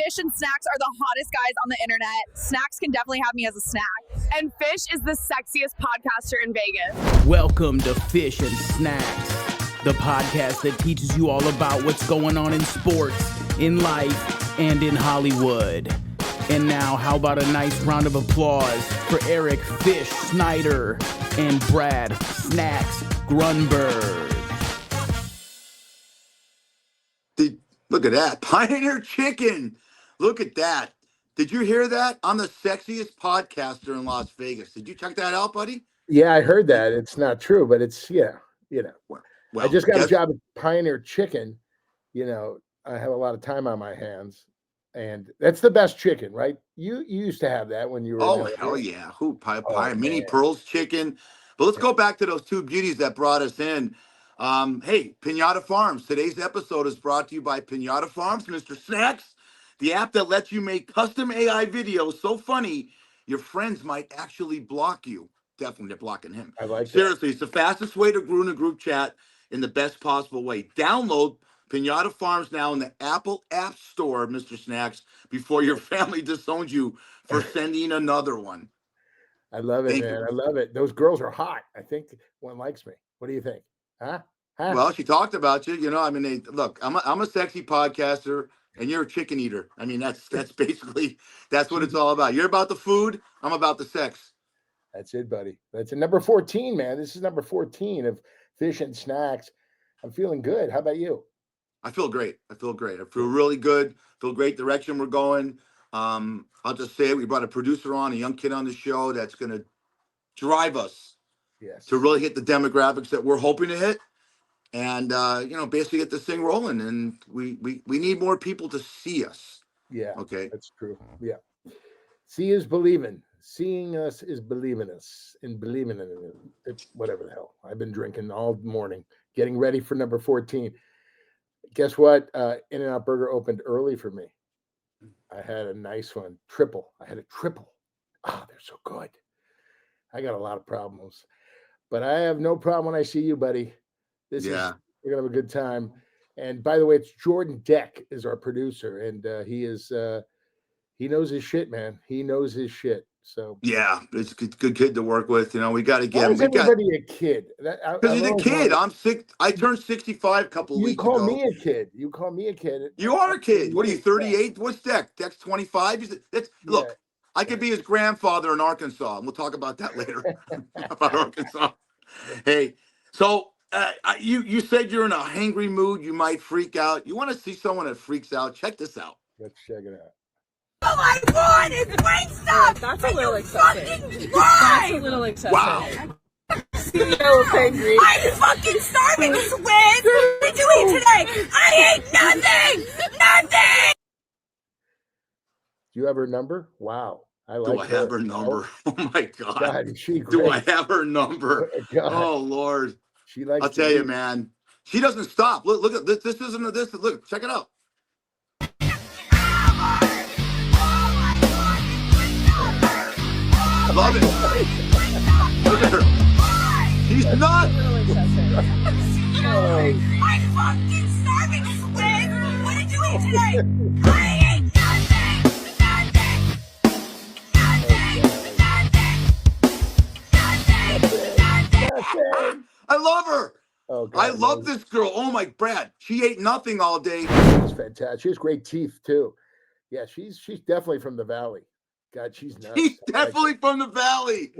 Fish and Snacks are the hottest guys on the internet. Snacks can definitely have me as a snack. And Fish is the sexiest podcaster in Vegas. Welcome to Fish and Snacks, the podcast that teaches you all about what's going on in sports, in life, and in Hollywood. And now, how about a nice round of applause for Eric Fish Snyder and Brad Snacks Grunberg. Look at that. Pioneer Chicken. Look at that. Did you hear that? I'm the sexiest podcaster in Las Vegas. Did you check that out, buddy? Yeah, I heard that. It's not true, but it's, Well, I just got a job at Pioneer Chicken. I have a lot of time on my hands, and that's the best chicken, right? You used to have that when you were. Oh, hell yeah. Mini Pearls chicken. But let's go back to those two beauties that brought us in. Hey, Pinata Farms. Today's episode is brought to you by Pinata Farms, Mr. Snacks, the app that lets you make custom AI videos so funny your friends might actually block you. Definitely, they're blocking him. I like Seriously, it's the fastest way to grow in a group chat in the best possible way. Download Pinata Farms now in the Apple App Store, Mr. Snacks, before your family disowns you for sending another one. I love it, man. I love it. Those girls are hot. I think one likes me. What do you think? Huh? Well, she talked about you. Look, I'm a sexy podcaster, and you're a chicken eater. I mean, that's basically what it's all about. You're about the food. I'm about the sex. That's it, buddy. That's number 14, man. This is number 14 of Fish and Snacks. I'm feeling good. How about you? I feel great. I feel really good. Feel great direction we're going. I'll just say it. We brought a producer on, a young kid on the show that's going to drive us to really hit the demographics that we're hoping to hit. And, basically get this thing rolling. And we need more people to see us. Yeah. Okay. That's true. Yeah. See is believing. Seeing us is believing us and believing in it. Whatever the hell. I've been drinking all morning, getting ready for number 14. Guess what? In-N-Out Burger opened early for me. I had a nice one. I had a triple. Oh, they're so good. I got a lot of problems, but I have no problem when I see you, buddy. We're gonna have a good time. And by the way, it's Jordan Deck is our producer, and he knows his shit, man. He knows his shit. So yeah, it's a good kid to work with. We got to get. Why is everybody a kid? Because he's a kid. I'm sick. I turned 65 a couple of weeks ago. You call me a kid. You call me a kid. You are a kid. What are you, 38? What's Deck? Deck's 25. Look, I could be his grandfather in Arkansas, and we'll talk about that later. About Arkansas. Hey, so you said you're in a hangry mood. You might freak out. You want to see someone that freaks out? Check this out. Let's check it out. All I want is great stuff. That's a little excessive. That's a little excessive. Wow. Angry. I'm fucking starving, Swin. What did you eat today? I ate nothing. Nothing. Do you have her number? Wow. Do I have her number? Oh my God. God, is she great? Do I have her number? Oh Lord. She likes. I'll tell you, man. She doesn't stop. Look at this. This isn't this. Look, check it out. I love it. Look at her. She's not. I'm fucking starving, Swin. What did you eat today? I ate nothing. I love her. Oh, God, I love this girl. Oh my Brad. She ate nothing all day. She's fantastic. She has great teeth too. Yeah, she's definitely from the valley. God, she's nuts. She's definitely from the valley.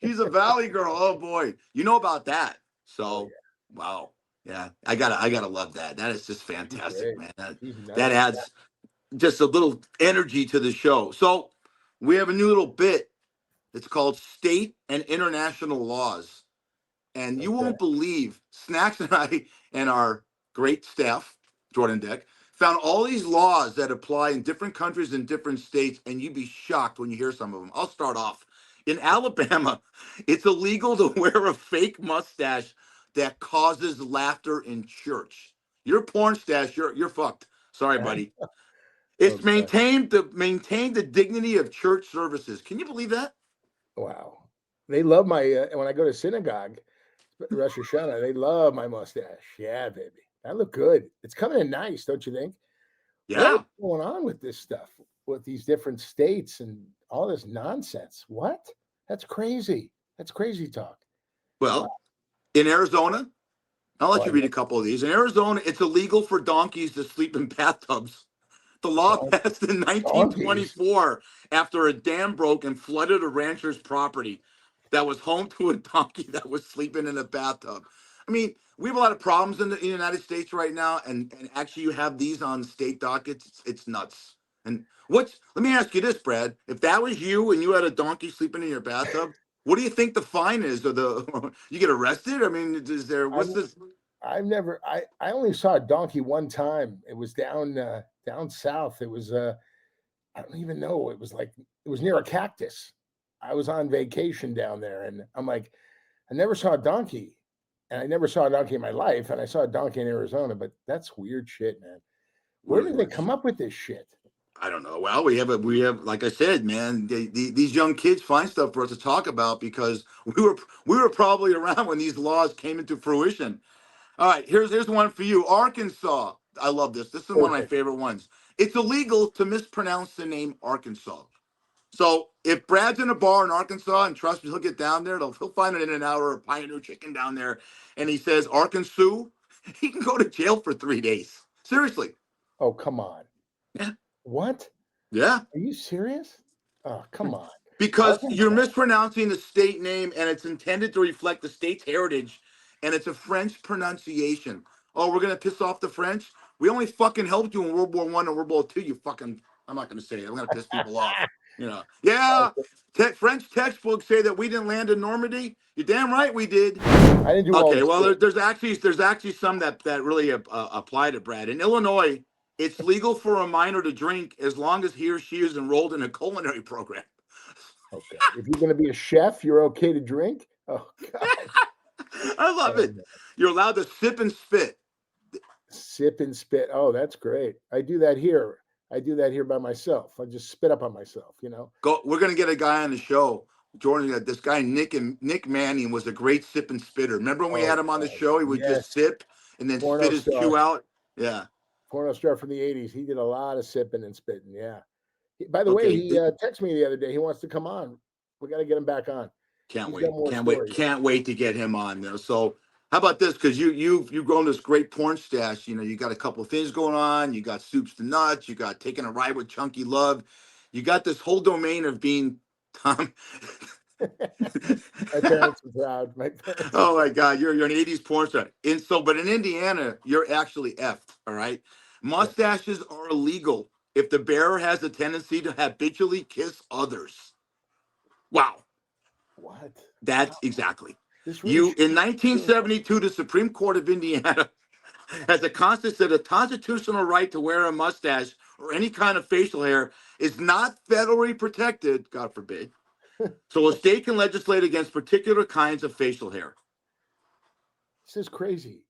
She's a valley girl. Oh boy. You know about that. So wow. Yeah. I gotta love that. That is just fantastic, man. That adds just a little energy to the show. So we have a new little bit. It's called State and International Laws. And you won't believe Snacks and I and our great staff, Jordan Deck, found all these laws that apply in different countries and different states, and you'd be shocked when you hear some of them. I'll start off. In Alabama, it's illegal to wear a fake mustache that causes laughter in church. Your porn stash, you're fucked. Sorry, buddy. It's maintained the dignity of church services. Can you believe that? Wow. They love my when I go to synagogue, Rosh Hashanah, they love my mustache. Yeah, baby. I look good. It's coming in nice, don't you think? Yeah. What's going on with this stuff with these different states and all this nonsense. What? That's crazy. That's crazy talk. Well, in Arizona, I'll let you Well, read a couple of these. In Arizona, it's illegal for donkeys to sleep in bathtubs. The law passed in donkeys. 1924 after a dam broke and flooded a rancher's property that was home to a donkey that was sleeping in a bathtub. I mean, we have a lot of problems in the United States right now, and actually you have these on state dockets. It's nuts. And let me ask you this, Brad. If that was you and you had a donkey sleeping in your bathtub, what do you think the fine is? Or you get arrested? I mean, what's this? I only saw a donkey one time. It was down south. It was I don't even know. It was near a cactus. I was on vacation down there, and I'm like, I never saw a donkey, and I never saw a donkey in my life, and I saw a donkey in Arizona, but that's weird shit, man. Where did they come up with this shit? I don't know. Well, we have, like I said, man, these young kids find stuff for us to talk about because we were probably around when these laws came into fruition. All right, here's one for you. Arkansas. I love this. This is one of my favorite ones. It's illegal to mispronounce the name Arkansas. So if Brad's in a bar in Arkansas, and trust me, he'll get down there, he'll find an In-N-Out or a Pioneer Chicken down there, and he says Arkansas, he can go to jail for 3 days. Seriously. Oh, come on. Yeah. What? Yeah. Are you serious? Oh, come on. Because you're mispronouncing the state name, and it's intended to reflect the state's heritage, and it's a French pronunciation. Oh, we're gonna piss off the French? We only fucking helped you in World War I and World War II. You fucking, I'm not gonna say it. I'm gonna piss people off. You know? Yeah. French textbooks say that we didn't land in Normandy. You're damn right we did. I didn't do Okay. Well, there's actually some that really apply to Brad. In Illinois, it's legal for a minor to drink as long as he or she is enrolled in a culinary program. Okay. If you're going to be a chef, you're okay to drink? Oh, God. I love it. You're allowed to sip and spit. Sip and spit. Oh, that's great. I do that here. By myself. I just spit up on myself, you know? We're going to get a guy on the show. Jordan, this guy, Nick Manning, was a great sip and spitter. Remember when we had him on the show? He would just sip and then spit his chew out. Yeah. Porno star from the 80s. He did a lot of sipping and spitting. Yeah. By the way, he texted me the other day. He wants to come on. We got to get him back on. Can't wait to get him on there. So how about this? Because you've grown this great porn stash. You know, you got a couple of things going on. You got Soups to Nuts. You got Taking a Ride with Chunky Love. You got this whole domain of being Tom. My parents are proud. Oh my God, you're an 80s porn star. But in Indiana, you're actually effed. All right. Mustaches are illegal if the bearer has a tendency to habitually kiss others. Wow. What? That's exactly. In 1972, the Supreme Court of Indiana has a constitutional right to wear a mustache or any kind of facial hair is not federally protected, God forbid. So a state can legislate against particular kinds of facial hair. This is crazy.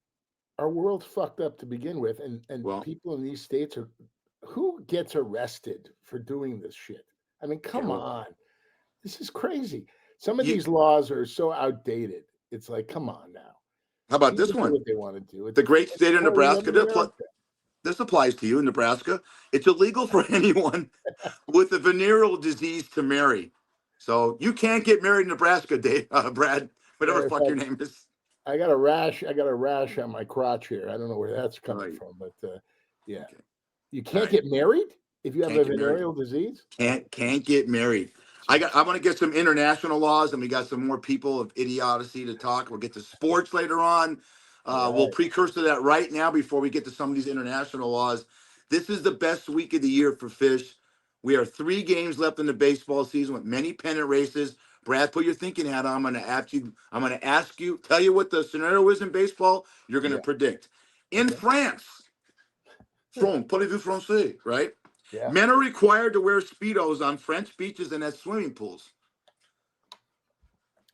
Our world's fucked up to begin with, and people in these states are. Who gets arrested for doing this shit? I mean, come on. This is crazy. Some of these laws are so outdated. It's like, come on now. How about this one? What they want to do. The great state of Nebraska. This applies to you in Nebraska. It's illegal for anyone with a venereal disease to marry. So you can't get married in Nebraska, Brad, whatever the fuck your name is. I got a rash on my crotch here. I don't know where that's coming from, but yeah. Okay. You can't get married if you have a venereal disease? Can't get married. I want to get some international laws, and we got some more people of idiocy to talk. We'll get to sports later on. We'll precursor to that right now before we get to some of these international laws. This is the best week of the year for Fish. We are 3 games left in the baseball season with many pennant races. Brad, put your thinking hat on. I'm going to ask you, tell you what the scenario is in baseball. You're going to predict. In France, parlez-vous français, right? Yeah. Men are required to wear Speedos on French beaches and at swimming pools.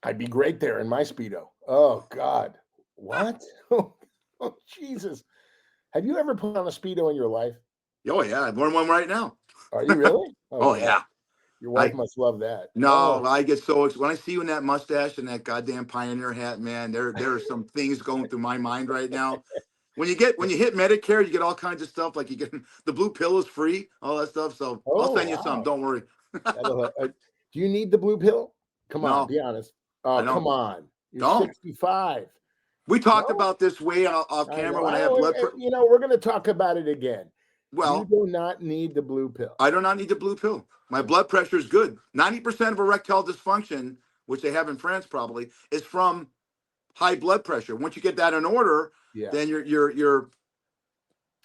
I'd be great there in my Speedo. Oh, God. What? Oh, Jesus. Have you ever put on a Speedo in your life? Oh, yeah. I'm wearing one right now. Are you really? Oh, yeah. Your wife must love that. No, I get so excited. When I see you in that mustache and that goddamn Pioneer hat, man, there are some things going through my mind right now. when you hit Medicare, you get all kinds of stuff. Like you get the blue pill is free, all that stuff. So I'll send you some. Don't worry. Do you need the blue pill? Come on, No, be honest. I Oh, don't. come on. You're Don't. 65. We talked No? about this way off I camera know. when I have blood pressure. We're going to talk about it again. You Well, do not need the blue pill. I do not need the blue pill. My blood pressure is good. 90% of erectile dysfunction, which they have in France probably, is from high blood pressure. Once you get that in order, then you're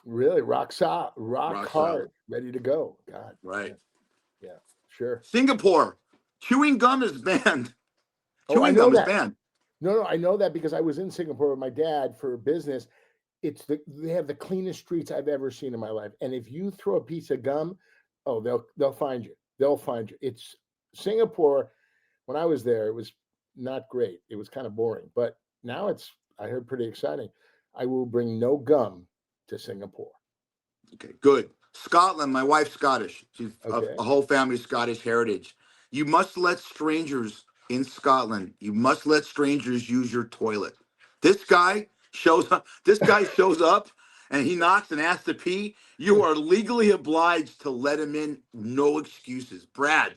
really rock hard, solid. ready to go. God. Right. Yeah, sure. Singapore, chewing gum is banned. Oh, I Chewing know gum is that. banned. No, I know that because I was in Singapore with my dad for business. They have the cleanest streets I've ever seen in my life. And if you throw a piece of gum, oh, they'll find you. They'll find you. It's Singapore. When I was there, it was not great. It was kind of boring. But now I heard pretty exciting. I will bring no gum to Singapore. Okay, good. Scotland, my wife's Scottish. She's Okay. a whole family Scottish heritage. You must let strangers in Scotland. You must let strangers use your toilet. This guy shows up. This guy shows up and he knocks and asks to pee. You are legally obliged to let him in. No excuses. Brad,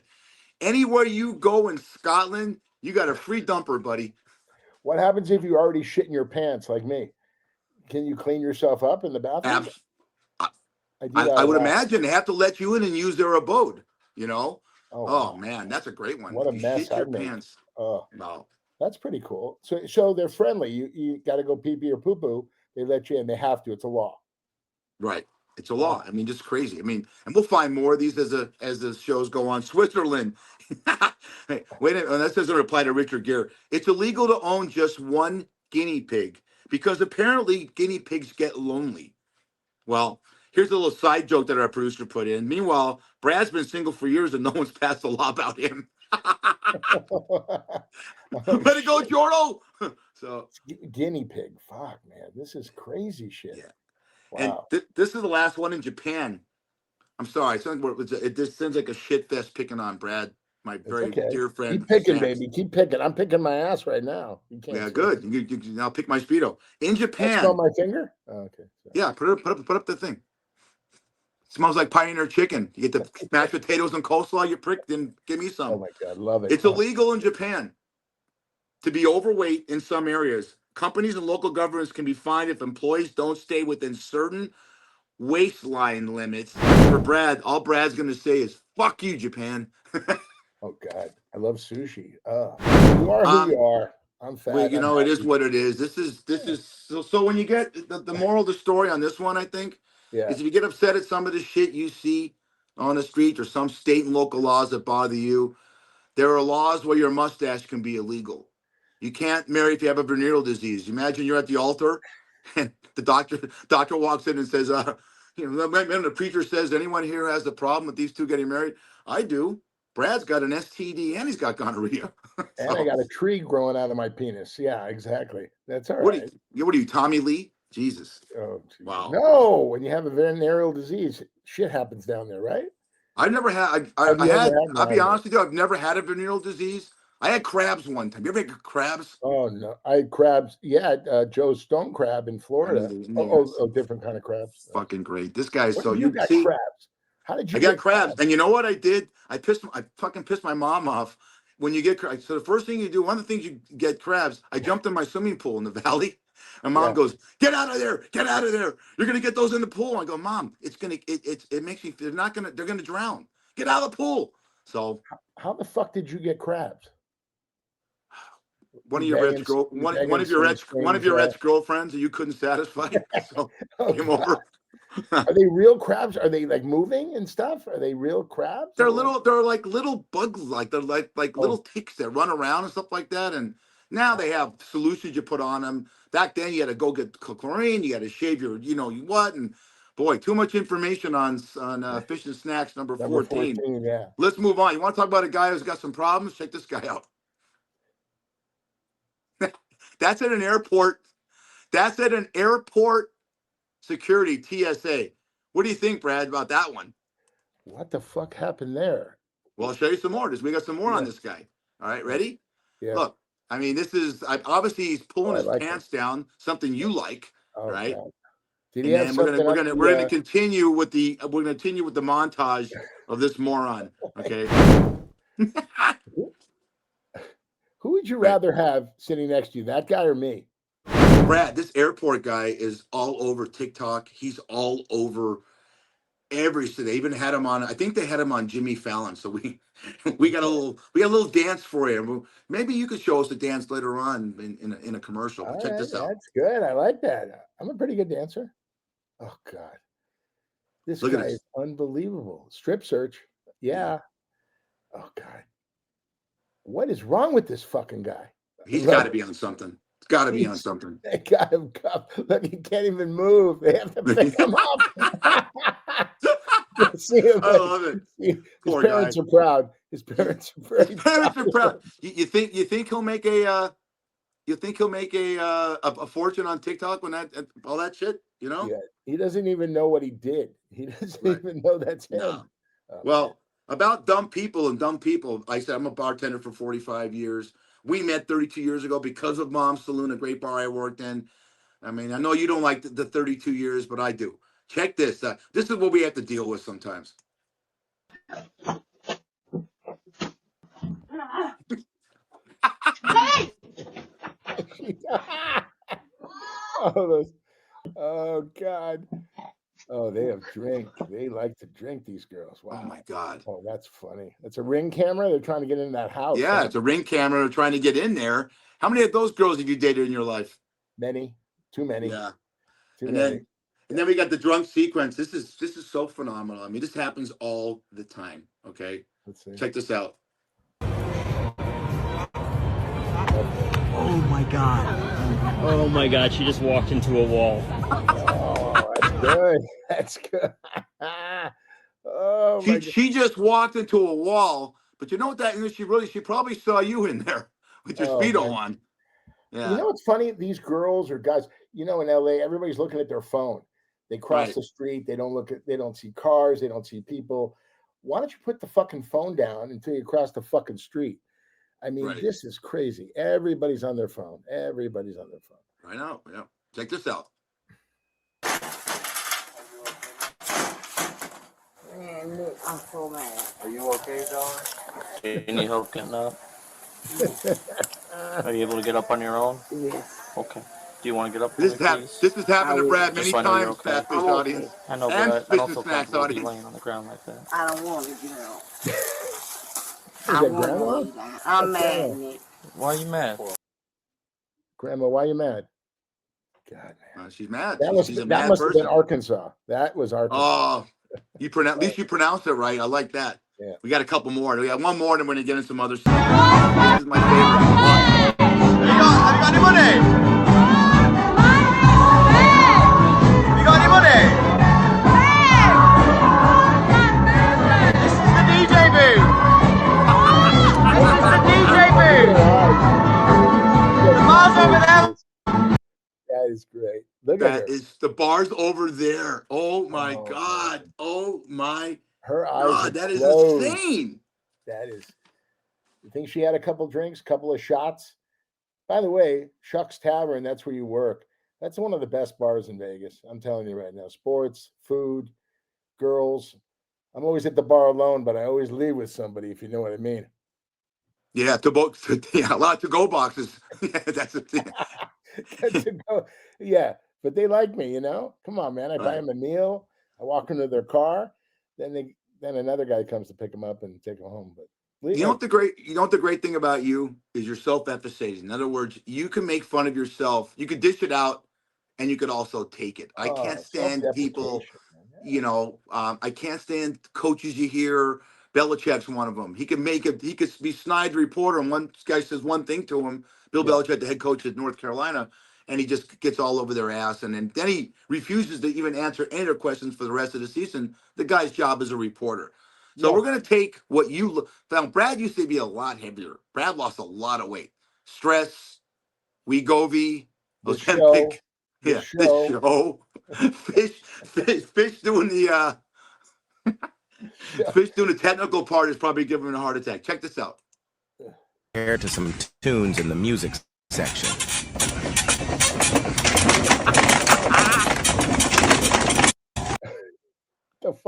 anywhere you go in Scotland, you got a free dumper, buddy. What happens if you already shit in your pants like me? Can you clean yourself up in the bathroom? I would imagine they have to let you in and use their abode, you know? Oh, wow. wow. Man, that's a great one. What a you mess shit your I'd make. pants. Oh, No. That's pretty cool. So they're friendly. You got to go pee pee or poo poo. They let you in. They have to. It's a law. Right. It's a law. I mean, just crazy. I mean, and we'll find more of these as the shows go on. Switzerland. Hey, wait a minute. That doesn't reply to Richard Gere. It's illegal to own just one guinea pig because apparently guinea pigs get lonely. Well, here's a little side joke that our producer put in. Meanwhile, Brad's been single for years and no one's passed a law about him. Let it go, Jordo. So guinea pig. Fuck, man. This is crazy shit. Yeah. Wow. And this is the last one in Japan. I'm sorry. It just sounds like a shit fest picking on Brad, my very dear friend. Keep picking, Snacks. baby. Keep picking. I'm picking my ass right now. You can't. Yeah, good. I'll pick my Speedo. In Japan. Smell my finger? Oh, okay. Sorry. Yeah, put up the thing. Smells like Pioneer chicken. You get the mashed potatoes and coleslaw, you prick, then give me some. Oh my God, love it. It's illegal in Japan to be overweight in some areas. Companies and local governments can be fined if employees don't stay within certain waistline limits. For Brad, all Brad's going to say is, fuck you, Japan. Oh God, I love sushi. You are who you are. I'm fat. Well, it is what it is. This is so when you get the moral of the story on this one, I think, is if you get upset at some of the shit you see on the street or some state and local laws that bother you, there are laws where your mustache can be illegal. You can't marry if you have a venereal disease. Imagine you're at the altar and the doctor walks in and says, the preacher says, anyone here has a problem with these two getting married? I do. Brad's got an STD and he's got gonorrhea. And I got a tree growing out of my penis. Yeah, exactly. That's all what right. What are you, Tommy Lee? Jesus. Oh, geez. Wow. No, when you have a venereal disease, shit happens down there, right? I've never had. I'll be honest with you. I've never had a venereal disease. I had crabs one time. You ever had crabs? Oh no, I had crabs. Yeah, Joe Stone crab in Florida. Different kind of crabs. Fucking great. This guy's so you got see, crabs. How did you? I got crabs, and you know what I did? I fucking pissed my mom off. When you get crabs, so the first thing you do, one of the things you get crabs. I jumped in my swimming pool in the valley. And mom goes, "Get out of there! Get out of there! You're gonna get those in the pool." I go, "Mom, it makes me. They're gonna drown. Get out of the pool." So how the fuck did you get crabs? One of your ex girlfriends that you couldn't satisfy, so came over. Are they real crabs? Are they like moving and stuff? Are they real crabs? They're like little bugs, they're like little ticks that run around and stuff like that. And now they have solutions you put on them. Back then you had to go get chlorine, you had to shave your, what, and boy, too much information on Fish and Snacks number 14. Yeah. Let's move on. You want to talk about a guy who's got some problems? Check this guy out. That's at an airport. That's at an airport security TSA. What do you think, Brad, about that one? What the fuck happened there? Well, I'll show you some more. We got some more on this guy. All right, ready? Yeah. Look, I mean, this is obviously he's pulling his pants down, something you like, right? God. Did he And have then something? we're gonna continue with the montage of this moron. Okay. Who would you Right. rather have sitting next to you, that guy or me? Brad, this airport guy is all over TikTok. He's all over everything. They even had him on. I think they had him on Jimmy Fallon. So we got a little dance for you. Maybe you could show us a dance later on in a commercial. But All check right, this out. that's good. I like that. I'm a pretty good dancer. Oh God, this Look at guy this. is unbelievable. Strip search. Yeah. Oh God, what is wrong with this fucking guy? He's Look, got to be on something. It's got to be on something. They got him cuffed. Look, he can't even move. They have to pick him up. See him, I love it. his Poor parents guy. are proud. His parents are very His parents are proud. You think he'll make a fortune on TikTok when that all that shit, you know? Yeah, he doesn't even know what he did. He doesn't even know that's him. No. Oh, Well, about dumb people, like I said, I'm a bartender for 45 years. We met 32 years ago because of Mom's Saloon, a great bar I worked in. I mean, I know you don't like the 32 years, but I do. Check this. This is what we have to deal with sometimes. oh God. Oh, they have drink. They like to drink, these girls. Wow. Oh my God. Oh, that's funny. It's a Ring camera. They're trying to get in that house. Yeah, Huh? it's a Ring camera trying to get in there. How many of those girls have you dated in your life? Many. Too many. Yeah. Too And many. then we got the drunk sequence. This is so phenomenal. I mean, this happens all the time. Okay. Let's see. Check this out. Oh my God. Oh my God, she just walked into a wall. Oh, that's good. That's good. Oh my God. She just walked into a wall, but you know what that is? She probably saw you in there with your Speedo on. Yeah. You know what's funny? These girls or guys, in LA, everybody's looking at their phone. They cross the street, they don't see cars, they don't see people. Why don't you put the fucking phone down until you cross the fucking street? I mean, this is crazy. Everybody's on their phone. Everybody's on their phone. I know. Yeah. Check this out. Man, look, I'm so mad. Are you okay, John? Do you need help getting up? Are you able to get up on your own? Yes. Okay. Do you want to get up? This has happened to Brad many Just so I know you're times, okay. Fat Fish audience. I know, and but I Fish don't and feel Snacks comfortable with you audience. laying on the ground like that. I don't want to get up. Is I that want to grandma? lay down. I'm That's mad, grandma. Nick. Why are you mad? Grandma, why are you mad? God, man. She's mad. She's a That mad must have person. been Arkansas. That was Arkansas. Oh, at least you pronounced it right. I like that. Yeah. We got a couple more. We got one more, and we're gonna get into some other stuff. This is my favorite. Have you got any money? You got any money? This is the DJ booth. This is the DJ booth. The bar's over there. That is great. Look at her. That is the bar's over there. Oh my Oh, God. man. Oh my Her eyes. God. are That is closed. insane. That is. You think she had a couple drinks, couple of shots? By the way, Chuck's Tavern, that's where you work. That's one of the best bars in Vegas. I'm telling you right now. Sports, food, girls. I'm always at the bar alone, but I always leave with somebody, if you know what I mean. Yeah, a lot of to-go boxes. Yeah, that's the thing. To go. Yeah, but they like me, Come on, man. I buy them a meal. I walk into their car. Then another guy comes to pick them up and take them home. But You know what the great thing about you is you're self-efficating. In other words, you can make fun of yourself. You could dish it out, and you could also take it. I can't stand people. I can't stand coaches you hear. Belichick's one of them. He could be snide reporter, and one guy says one thing to him. Bill Belichick, the head coach at North Carolina, and he just gets all over their ass, and then he refuses to even answer any of their questions for the rest of the season. The guy's job is a reporter. So we're going to take what you found. Brad used to be a lot heavier. Brad lost a lot of weight. Stress, Wegovy, Ozempic. The show. Fish doing the Fish doing the technical part is probably giving him a heart attack. Check this out. To some tunes in the music section.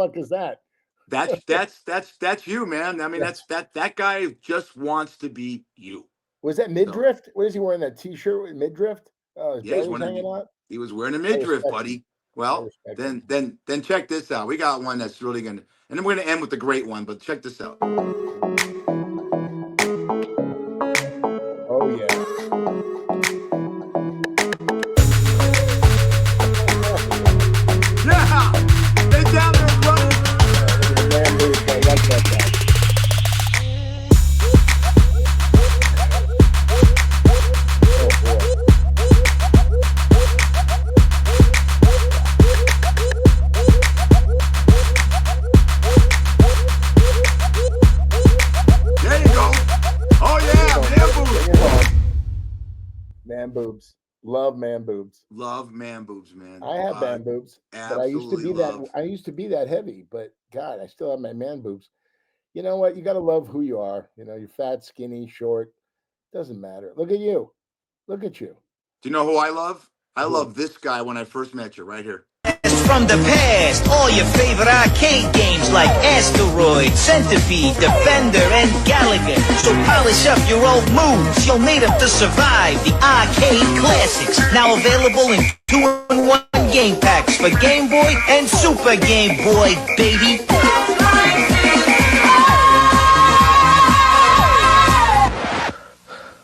fuck is that? That's you, man. I mean, that guy just wants to be you. Was that midriff? What is he wearing? That T-shirt with midriff? Oh, his Yeah, belly's hanging out. he was wearing a midriff, respect buddy. him. Well, respect then check this out. We got one that's really gonna, and then we're gonna end with the great one. But check this out. Oh yeah. Yeah, they down there running. The man moves. I like that guy. Oh boy. There you go. Oh yeah, man boobs. Bring it home. Man boobs. Love man boobs. Love man boobs, man. I have man boobs, but I used to be absolutely that. I used to be that heavy, but God, I still have my man boobs. You know what? You got to love who you are. You know, you're fat, skinny, short. Doesn't matter. Look at you. Look at you. Do you know who I love? I Who? love this guy when I first met you, right here. From the past, all your favorite arcade games like Asteroid, Centipede, Defender, and Galaga. So polish up your old moves, you'll need them to survive the arcade classics. Now available in 2-in-1 game packs for Game Boy and Super Game Boy, baby.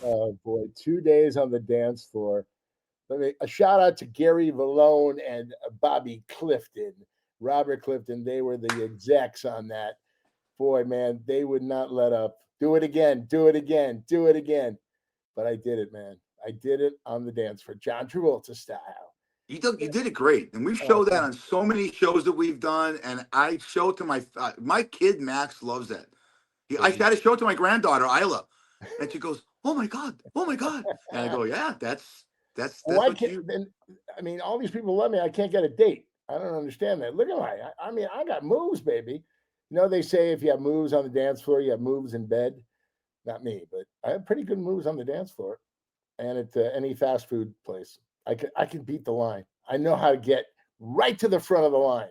Oh boy, 2 days on the dance floor. A shout out to Gary Vallone and Bobby Clifton, Robert Clifton. They were the execs on that. Boy, man, they would not let up. Do it again, do it again, do it again. But I did it, man. I did it on the dance floor, John Travolta style. You did it great, and we've showed that on so many shows that we've done. And I show it to my kid Max loves that. I got to show it to my granddaughter Isla, and she goes, "Oh my god, oh my god!" And I go, "Yeah, that's Why what can't you." then? I mean, all these people love me. I can't get a date. I don't understand that. Look at I mean, I got moves, baby. You know, they say if you have moves on the dance floor, you have moves in bed. Not me, but I have pretty good moves on the dance floor, and at any fast food place, I can beat the line. I know how to get right to the front of the line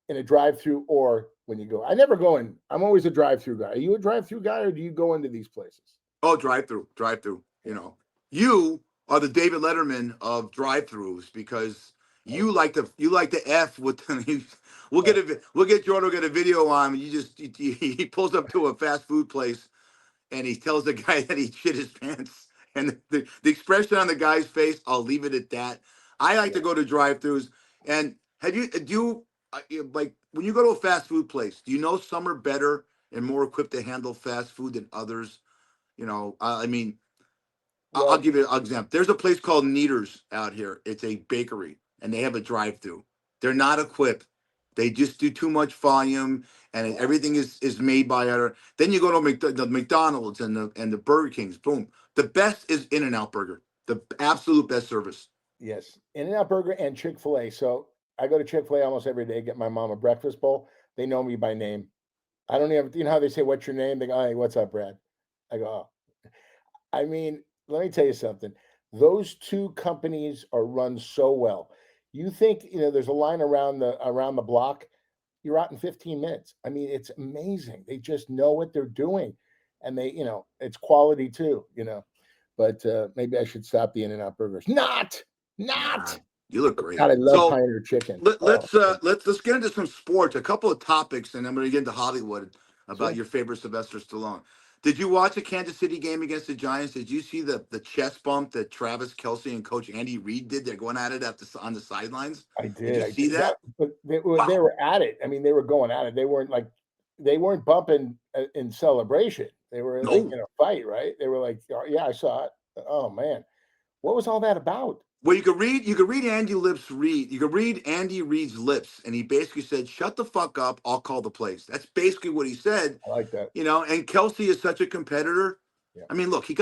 in a drive-through or when you go. I never go in. I'm always a drive-through guy. Are you a drive-through guy, or do you go into these places? Oh, drive-through. You know, you are the David Letterman of drive-throughs because you like to F with. We'll get Jordan will get a video on. He pulls up to a fast food place, and he tells the guy that he shit his pants, and the expression on the guy's face. I'll leave it at that. I like to go to drive-throughs, and like when you go to a fast food place, do you know some are better and more equipped to handle fast food than others? You know, I mean, I'll give you an example. There's a place called Neater's out here. It's a bakery, and they have a drive-through. They're not equipped. They just do too much volume, and everything is made by other. Then you go to the McDonald's and the Burger Kings. Boom. The best is In-N-Out Burger. The absolute best service. Yes, In-N-Out Burger and Chick-fil-A. So I go to Chick-fil-A almost every day, get my mom a breakfast bowl. They know me by name. I don't even, you know how they say, "What's your name?" They go, "Hey, what's up, Brad?" I go, "Oh." I mean, let me tell you something. Those two companies are run so well. You think, you know, there's a line around the block, you're out in 15 minutes. I mean, it's amazing. They just know what they're doing. And they, you know, it's quality too, you know. But maybe I should stop the In-N-Out burgers. Not. You look great. God, I love Pioneer Chicken. Let's get into some sports. A couple of topics, and I'm going to get into Hollywood about your favorite Sylvester Stallone. Did you watch the Kansas City game against the Giants? Did you see the chest bump that Travis Kelce and Coach Andy Reid did? They're going at it on the sidelines. I did. Did you see that? But they were at it. I mean, they were going at it. They weren't bumping in celebration. They were like in a fight, right? They were like, "Oh, yeah, I saw it." Oh man, what was all that about? Well, you could read Andy Reid's lips, and he basically said, "Shut the fuck up, I'll call the plays." That's basically what he said. I like that. You know, and Kelce is such a competitor. Yeah. I mean, look, he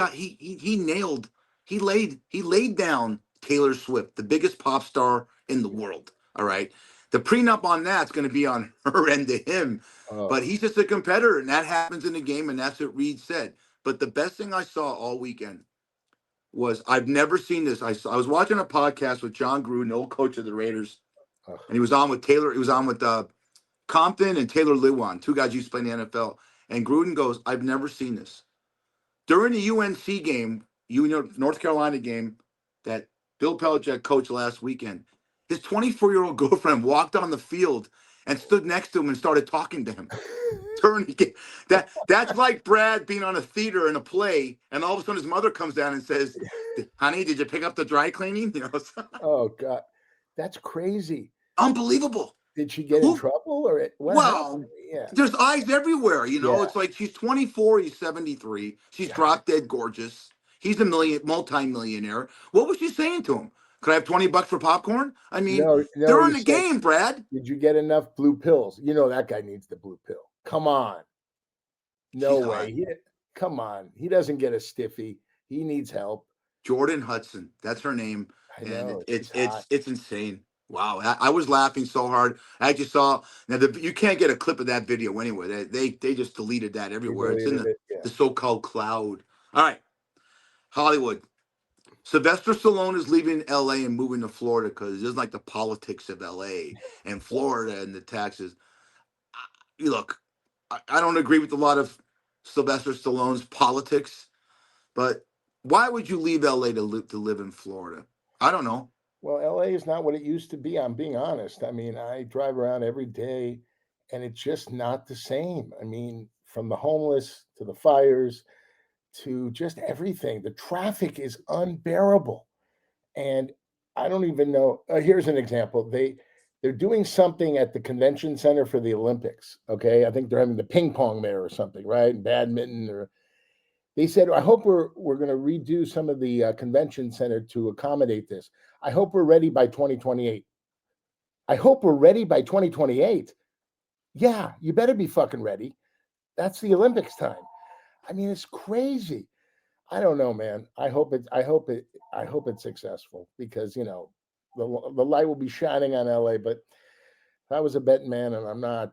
laid down Taylor Swift, the biggest pop star in the world. All right. The prenup on that's going to be on her end to him. But he's just a competitor, and that happens in the game, and that's what Reid said. But the best thing I saw all weekend was, I've never seen this. I was watching a podcast with John Gruden, old coach of the Raiders, and he was on with Taylor. He was on with Compton and Taylor Lewan, two guys used to play in the NFL. And Gruden goes, I've never seen this. During the UNC game, North Carolina game that Bill Belichick coached last weekend, his 24-year-old girlfriend walked on the field and stood next to him and started talking to him. During the game. That's like Brad being on a theater in a play, and all of a sudden his mother comes down and says, honey, did you pick up the dry cleaning? Oh, God. That's crazy. Unbelievable. Did she get in trouble or what happened? Yeah. There's eyes everywhere, It's like she's 24, he's 73. She's drop dead gorgeous. He's a multi-millionaire. What was she saying to him? Could I have $20 for popcorn? I mean, no, they're in the said, game, Brad. Did you get enough blue pills? That guy needs the blue pill. Come on. No She's way. Come on. He doesn't get a stiffy. He needs help. Jordan Hudson. That's her name. I know. And it's insane. Wow, I was laughing so hard. I just saw now. You can't get a clip of that video anyway. They just deleted that everywhere. It's in the so-called cloud. All right, Hollywood. Sylvester Stallone is leaving L.A. and moving to Florida because he doesn't like the politics of L.A. and Florida and the taxes. Look, I don't agree with a lot of Sylvester Stallone's politics, but why would you leave L.A. to live in Florida? I don't know. Well, LA is not what it used to be. I'm being honest. I mean, I drive around every day and it's just not the same. I mean, from the homeless to the fires to just everything, the traffic is unbearable. And I don't even know. Here's an example. They're doing something at the convention center for the Olympics. Okay. I think they're having the ping pong there or something, right? And badminton or. They said, I hope we're going to redo some of the convention center to accommodate this. I hope we're ready by 2028. I hope we're ready by 2028. Yeah, you better be fucking ready. That's the Olympics time. I mean, it's crazy. I don't know, man. I hope it's successful because, the light will be shining on LA. But if I was a betting man and I'm not,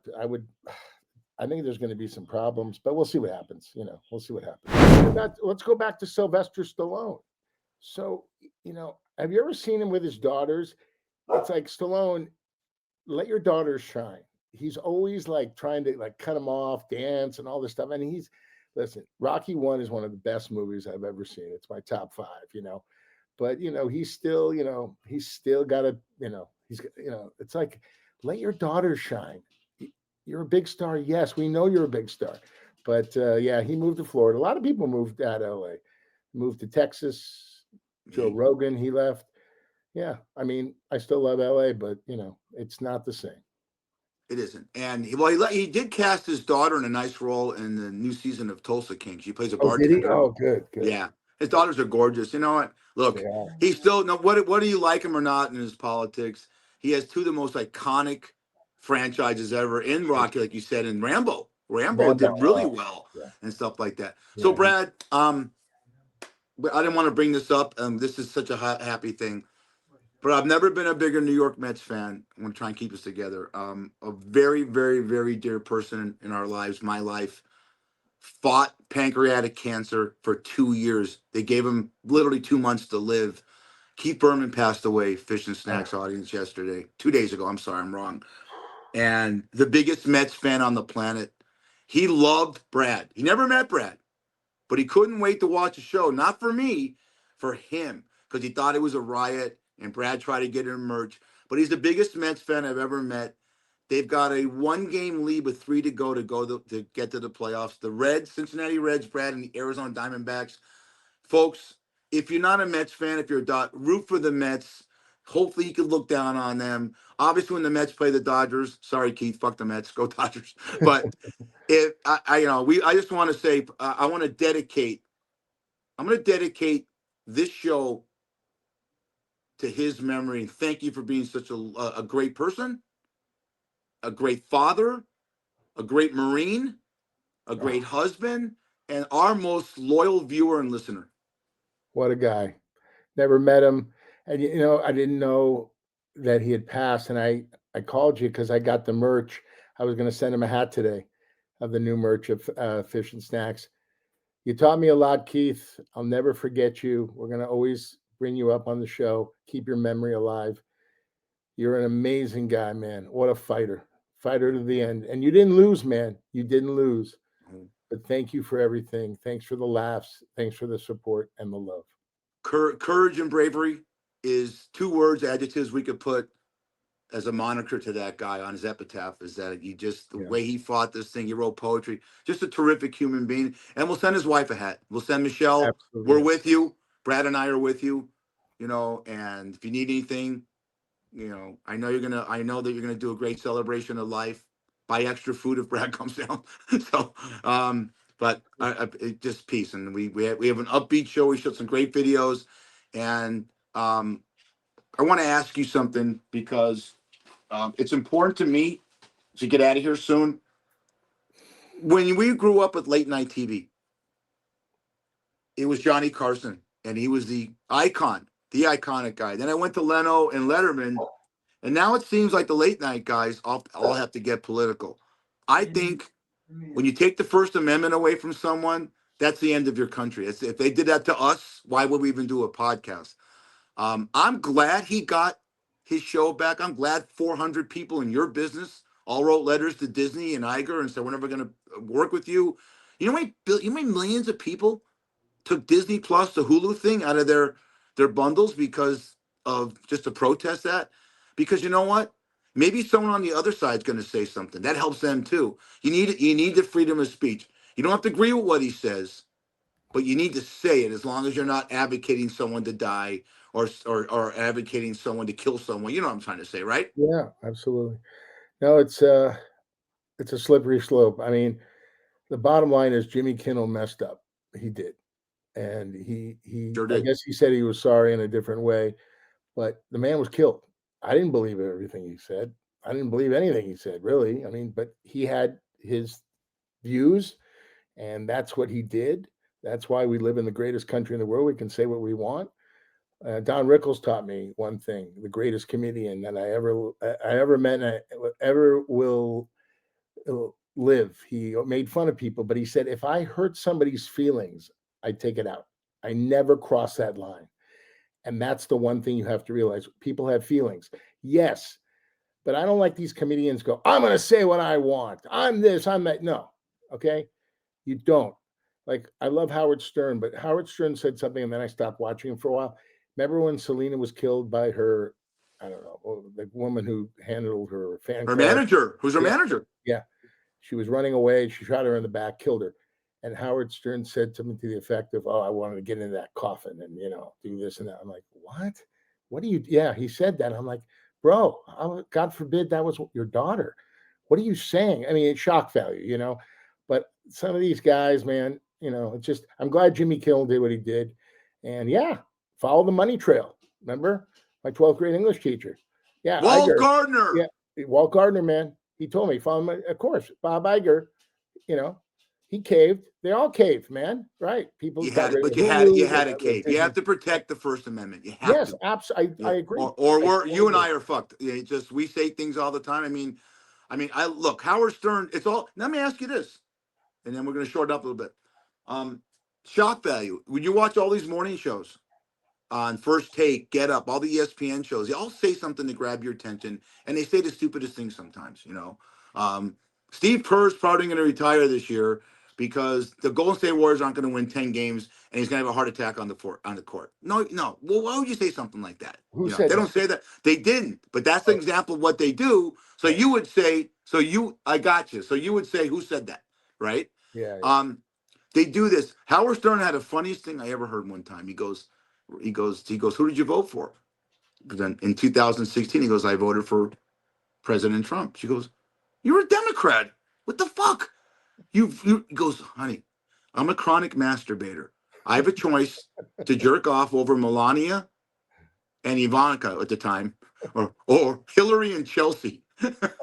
I think there's going to be some problems, but we'll see what happens. We'll see what happens. Let's go back to Sylvester Stallone. So, have you ever seen him with his daughters? It's like, Stallone, let your daughters shine. He's always like trying to like cut them off, dance and all this stuff. And listen, Rocky 1 is one of the best movies I've ever seen. It's my top 5, but he's still got to, it's like, let your daughters shine. You're a big star. Yes, we know you're a big star. But he moved to Florida. A lot of people moved out of LA, moved to Texas. Joe Rogan, he left. Yeah, I mean, I still love LA, but it's not the same. It isn't. And he did cast his daughter in a nice role in the new season of Tulsa King. She plays a bartender. Did he? Oh, good. Yeah, his daughters are gorgeous. You know what? Look, he's still whether you like him or not in his politics, he has two of the most iconic franchises ever in Rocky, like you said, in Rambo. Rambo did really well and stuff like that. Yeah. So, Brad, I didn't want to bring this up. This is such a happy thing, but I've never been a bigger New York Mets fan. I'm going to try and keep us together. A very, very, very dear person in our lives, my life, fought pancreatic cancer for 2 years. They gave him literally 2 months to live. Keith Berman passed away, Fish and Snacks audience yesterday. 2 days ago. I'm sorry, I'm wrong. And the biggest Mets fan on the planet. He loved Brad. He never met Brad, but he couldn't wait to watch the show. Not for me, for him, because he thought it was a riot, and Brad tried to get him merch. But he's the biggest Mets fan I've ever met. They've got a 1-game lead with 3 to go to get to the playoffs. The Cincinnati Reds, Brad, and the Arizona Diamondbacks. Folks, if you're not a Mets fan, if you're a Dodger, root for the Mets. Hopefully you can look down on them. Obviously, when the Mets play the Dodgers, sorry, Keith, fuck the Mets, go Dodgers. But I just want to say, I'm going to dedicate this show to his memory. And thank you for being such a great person, a great father, a great Marine, a great husband, and our most loyal viewer and listener. What a guy. Never met him. And, I didn't know that he had passed. And I called you because I got the merch. I was going to send him a hat today of the new merch of Fish and Snacks. You taught me a lot, Keith. I'll never forget you. We're going to always bring you up on the show. Keep your memory alive. You're an amazing guy, man. What a fighter. fighter to the end. And you didn't lose, man. You didn't lose. Mhm. But thank you for everything. Thanks for the laughs. Thanks for the support and the love. Courage and bravery is 2 words, adjectives we could put as a moniker to that guy on his epitaph. Is that he just the way he fought this thing, he wrote poetry, just a terrific human being. And we'll send his wife a hat. We'll send Michelle. Absolutely. We're with you. Brad and I are with you. And if you need anything, I know that you're gonna do a great celebration of life. Buy extra food if Brad comes down. So, but just peace. And we have an upbeat show. We shot some great videos, and I want to ask you something because it's important to me to get out of here soon. When we grew up with late night TV, it was Johnny Carson, and he was the icon, the iconic guy. Then I went to Leno and Letterman, and now it seems like the late night guys all have to get political. I think when you take the First Amendment away from someone, that's the end of your country. If they did that to us, why would we even do a podcast? I'm glad he got his show back. I'm glad 400 people in your business all wrote letters to Disney and Iger and said, we're never going to work with you. You know how many millions of people took Disney Plus, the Hulu thing, out of their bundles because of just to protest that? Because you know what? Maybe someone on the other side is going to say something. That helps them too. You need the freedom of speech. You don't have to agree with what he says, but you need to say it as long as you're not advocating someone to die or advocating someone to kill someone. You know what I'm trying to say, right? Yeah, absolutely. No, it's a slippery slope. I mean, the bottom line is Jimmy Kimmel messed up. He did. And he Sure I did. guess he said he was sorry in a different way, but the man was killed. I didn't believe everything he said. I didn't believe anything he said, really. I mean, but he had his views, and that's what he did. That's why we live in the greatest country in the world. We can say what we want. Don Rickles taught me one thing: the greatest comedian that I ever met, and I ever will live. He made fun of people, but he said, if I hurt somebody's feelings, I take it out. I never cross that line. And that's the one thing you have to realize. People have feelings. Yes. But I don't like these comedians go, I'm going to say what I want. I'm this, I'm that. No. Okay. You don't. Like, I love Howard Stern, but Howard Stern said something and then I stopped watching him for a while. Remember when Selena was killed by her, I don't know, the woman who handled her fan Her club? manager. Who's her Yeah. manager? Yeah. She was running away. She shot her in the back, killed her. And Howard Stern said something to the effect of, oh, I wanted to get into that coffin and, do this and that. I'm like, what? What do you, yeah, he said that. I'm like, bro, God forbid that was your daughter. What are you saying? I mean, it's shock value, but some of these guys, man, it's just, I'm glad Jimmy Kimmel did what he did. And yeah, follow the money trail. Remember my 12th grade English teacher? Yeah. Walt Iger. Gardner. Yeah. Walt Gardner, man. He told me, follow my, of course, Bob Iger, he caved. They all caved, man. Right? People You got had it, rid but of you Hulu, had they a got rid of cave. You have Disney. to protect the First Amendment. You have Yes, to. absolutely. I agree. Or you and totally I are fucked. We say things all the time. I look, Howard Stern. It's all. Let me ask you this, and then we're going to shorten up a little bit. Shock value. When you watch all these morning shows on First Take, Get Up, all the ESPN shows, they all say something to grab your attention, and they say the stupidest things sometimes. Steve Kerr's probably going to retire this year because the Golden State Warriors aren't going to win 10 games, and he's going to have a heart attack on the court. No. Well, why would you say something like that? Who said They that? don't say that. They didn't, but that's an example of what they do. So Right. you would say, I got you. So you would say, who said that? Right? Yeah. They do this. Howard Stern had the funniest thing I ever heard one time. He goes, who did you vote for? Then in 2016, he goes, I voted for President Trump. She goes, you're a Democrat. What the fuck? He goes, honey, I'm a chronic masturbator. I have a choice to jerk off over Melania and Ivanka at the time, or Hillary and Chelsea.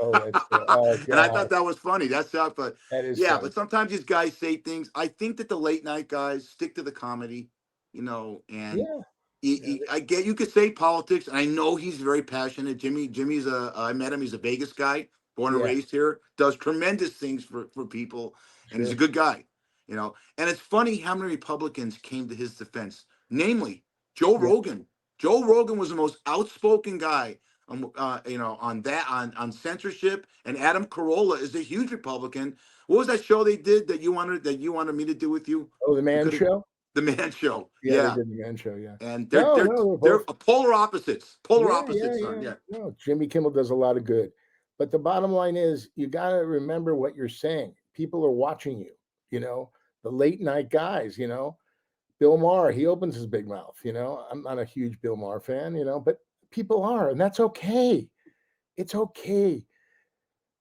Oh, God. And I thought that was funny. That's not, but That is yeah, funny. but sometimes these guys say things. I think that the late night guys stick to the comedy, and Yeah. I get you could say politics, and I know he's very passionate. Jimmy's I met him. He's a Vegas guy, born and Yeah. raised here, does tremendous things for people, and he's a Sure. good guy, And it's funny how many Republicans came to his defense, namely Joe Yeah. Rogan. Joe Rogan was the most outspoken guy on that on censorship. And Adam Carolla is a huge Republican. What was that show they did that you wanted me to do with you? Oh, the Man Show. The Man Show. Yeah, they Yeah. did the Man Show. Yeah. And No, they're both. polar opposites. Polar Yeah, opposites, yeah, son. yeah. Yeah. No, Jimmy Kimmel does a lot of good. But the bottom line is you got to remember what you're saying. People are watching you, the late night guys, Bill Maher, he opens his big mouth, I'm not a huge Bill Maher fan, but people are, and that's okay. It's okay.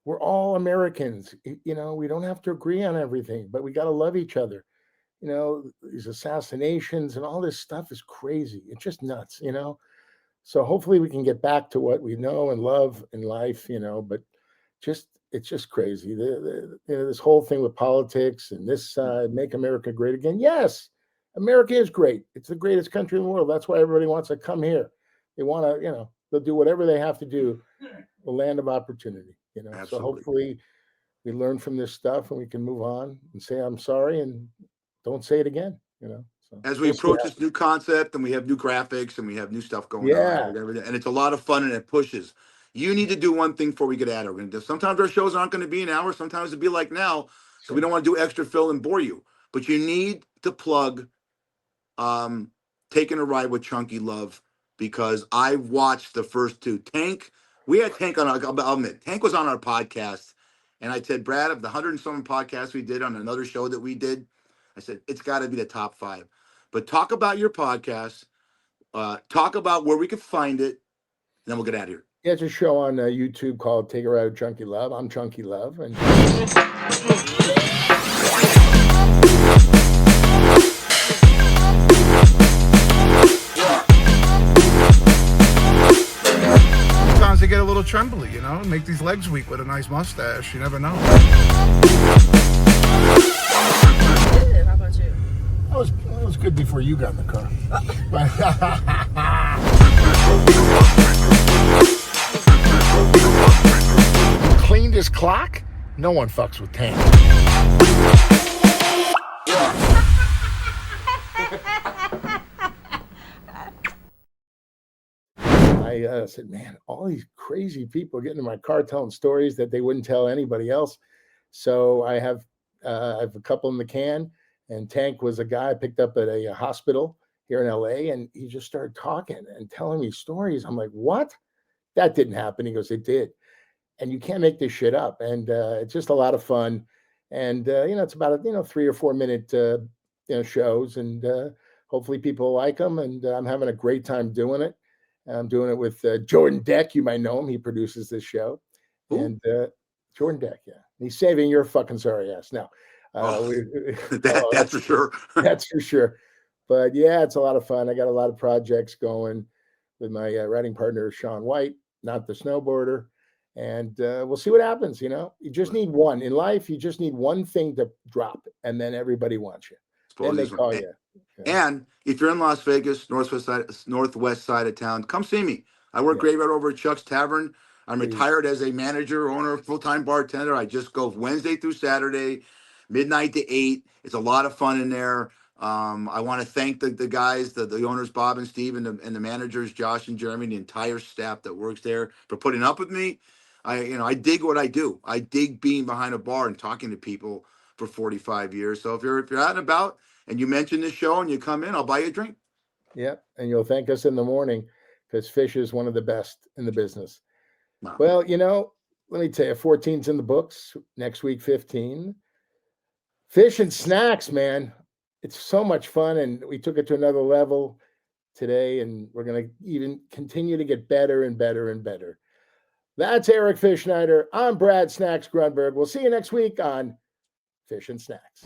We're all Americans. We don't have to agree on everything, but we got to love each other. These assassinations and all this stuff is crazy. It's just nuts, So hopefully we can get back to what we know and love in life, but it's just crazy. This whole thing with politics and this side, make America great again. Yes, America is great. It's the greatest country in the world. That's why everybody wants to come here. They want to, they'll do whatever they have to do. The land of opportunity, Absolutely. So hopefully we learn from this stuff and we can move on and say, I'm sorry, and don't say it again, So as we approach this new concept and we have new graphics and we have new stuff going on, and it's a lot of fun and it pushes. You need to do one thing before we get out of it. Sometimes our shows aren't going to be an hour. Sometimes it'll be like now. So we don't want to do extra fill and bore you. But you need to plug Taking a Ride with Chunky Love, because I watched the first two. We had Tank on I'll admit, Tank was on our podcast. And I said, Brad, of the 100 and something podcasts we did on another show that we did, I said, it's got to be the top 5. But talk about your podcast. Talk about where we can find it. And then we'll get out of here. Yeah, it's a show on YouTube called Take a Ride with Chunky Love. I'm Chunky Love. And sometimes they get a little trembly, make these legs weak with a nice mustache. You never know. How about you? That was good before you got in the car. Cleaned his clock? No one fucks with Tank. I said, man, all these crazy people getting in my car telling stories that they wouldn't tell anybody else. So I have a couple in the can. And Tank was a guy I picked up at a hospital here in LA, and he just started talking and telling me stories. I'm like, what? That didn't happen. He goes, it did. And you can't make this shit up. And it's just a lot of fun. And, it's about, 3 or 4 minute, shows. And hopefully people like them. And I'm having a great time doing it. I'm doing it with Jordan Deck. You might know him. He produces this show. Ooh. And Jordan Deck, yeah. He's saving your fucking sorry ass now. That's for sure. That's for sure. But yeah, it's a lot of fun. I got a lot of projects going with my writing partner, Sean White, not the snowboarder. And we'll see what happens. You just need one in life. You just need one thing to drop, and then everybody wants you. Then they call you. And if you're in Las Vegas, northwest side of town, come see me. I work graveyard over at Chuck's Tavern. I'm retired as a manager, owner, full-time bartender. I just go Wednesday through Saturday, midnight to 8. It's a lot of fun in there. I want to thank the guys, the owners, Bob and Steve, and the managers, Josh and Jeremy, the entire staff that works there for putting up with me. I dig what I do. I dig being behind a bar and talking to people for 45 years. So if you're out and about and you mention this show and you come in, I'll buy you a drink. Yeah, and you'll thank us in the morning, because Fish is one of the best in the business. Wow. Well, let me tell you, 14's in the books. Next week, 15. Fish and Snacks, man. It's so much fun, and we took it to another level today, and we're going to even continue to get better and better and better. That's Eric Fish Schneider. I'm Brad Snacks Grunberg. We'll see you next week on Fish and Snacks.